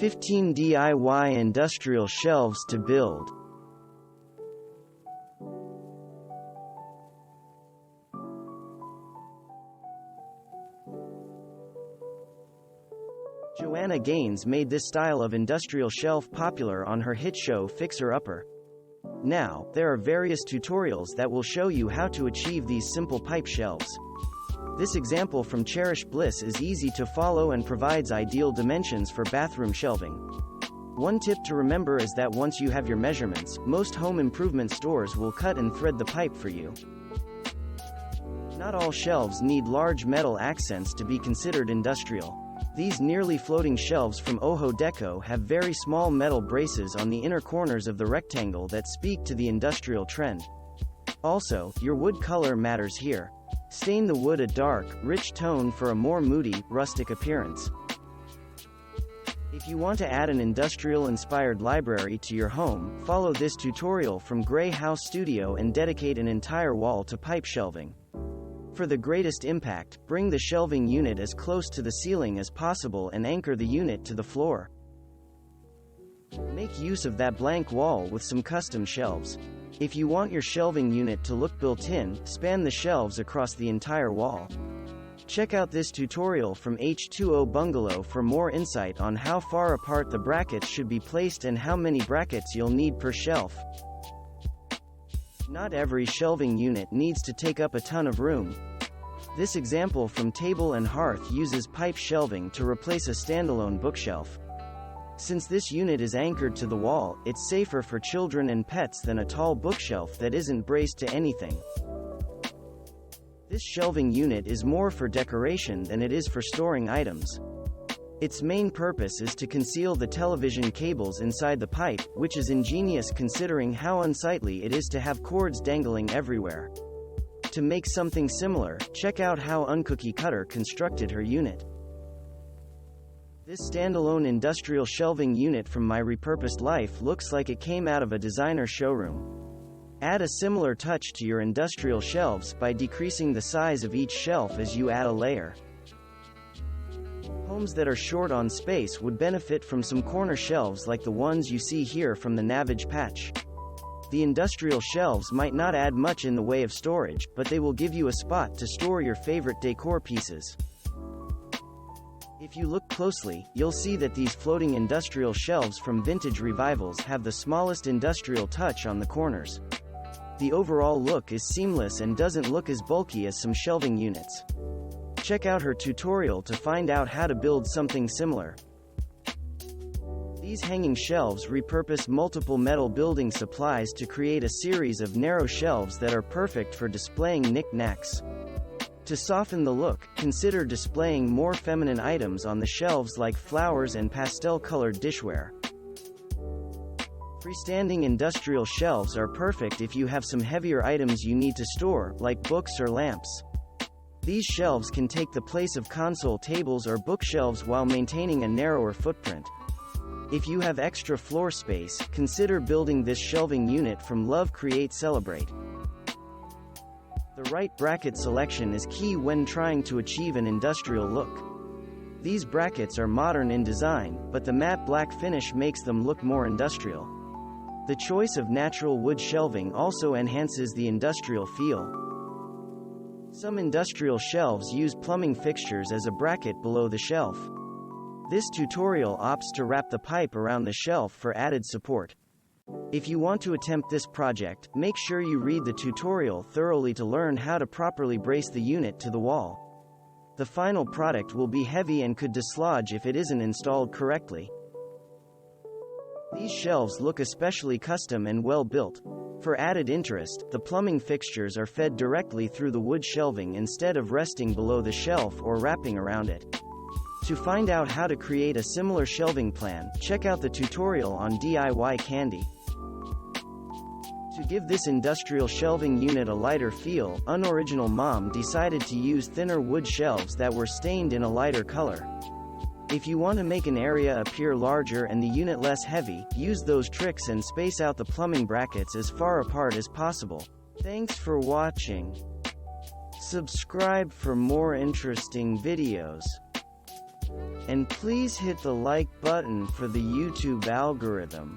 15 DIY industrial shelves to build. Joanna Gaines made this style of industrial shelf popular on her hit show Fixer Upper. Now, there are various tutorials that will show you how to achieve these simple pipe shelves. This example from Cherish Bliss is easy to follow and provides ideal dimensions for bathroom shelving. One tip to remember is that once you have your measurements, most home improvement stores will cut and thread the pipe for you. Not all shelves need large metal accents to be considered industrial. These nearly floating shelves from Ojo Deco have very small metal braces on the inner corners of the rectangle that speak to the industrial trend. Also, your wood color matters here. Stain the wood a dark, rich tone for a more moody, rustic appearance. If you want to add an industrial-inspired library to your home, follow this tutorial from Grey House Studio and dedicate an entire wall to pipe shelving. For the greatest impact, bring the shelving unit as close to the ceiling as possible and anchor the unit to the floor. Make use of that blank wall with some custom shelves. If you want your shelving unit to look built-in, span the shelves across the entire wall. Check out this tutorial from H2O Bungalow for more insight on how far apart the brackets should be placed and how many brackets you'll need per shelf. Not every shelving unit needs to take up a ton of room. This example from Table and Hearth uses pipe shelving to replace a standalone bookshelf. Since this unit is anchored to the wall, it's safer for children and pets than a tall bookshelf that isn't braced to anything. This shelving unit is more for decoration than it is for storing items. Its main purpose is to conceal the television cables inside the pipe, which is ingenious considering how unsightly it is to have cords dangling everywhere. To make something similar, check out how Uncookie Cutter constructed her unit. This standalone industrial shelving unit from My Repurposed Life looks like it came out of a designer showroom. Add a similar touch to your industrial shelves by decreasing the size of each shelf as you add a layer. Homes that are short on space would benefit from some corner shelves like the ones you see here from the Navage patch. The industrial shelves might not add much in the way of storage, but they will give you a spot to store your favorite decor pieces. If you look closely, you'll see that these floating industrial shelves from Vintage Revivals have the smallest industrial touch on the corners. The overall look is seamless and doesn't look as bulky as some shelving units. Check out her tutorial to find out how to build something similar. These hanging shelves repurpose multiple metal building supplies to create a series of narrow shelves that are perfect for displaying knick-knacks. To soften the look, consider displaying more feminine items on the shelves like flowers and pastel-colored dishware. Freestanding industrial shelves are perfect if you have some heavier items you need to store, like books or lamps. These shelves can take the place of console tables or bookshelves while maintaining a narrower footprint. If you have extra floor space, consider building this shelving unit from Love Create Celebrate. The right bracket selection is key when trying to achieve an industrial look. These brackets are modern in design, but the matte black finish makes them look more industrial. The choice of natural wood shelving also enhances the industrial feel. Some industrial shelves use plumbing fixtures as a bracket below the shelf. This tutorial opts to wrap the pipe around the shelf for added support. If you want to attempt this project, make sure you read the tutorial thoroughly to learn how to properly brace the unit to the wall. The final product will be heavy and could dislodge if it isn't installed correctly. These shelves look especially custom and well built. For added interest, the plumbing fixtures are fed directly through the wood shelving instead of resting below the shelf or wrapping around it. To find out how to create a similar shelving plan, check out the tutorial on DIY Candy. To give this industrial shelving unit a lighter feel, Unoriginal Mom decided to use thinner wood shelves that were stained in a lighter color. If you want to make an area appear larger and the unit less heavy, use those tricks and space out the plumbing brackets as far apart as possible. Thanks for watching. Subscribe for more interesting videos. And please hit the like button for the YouTube algorithm.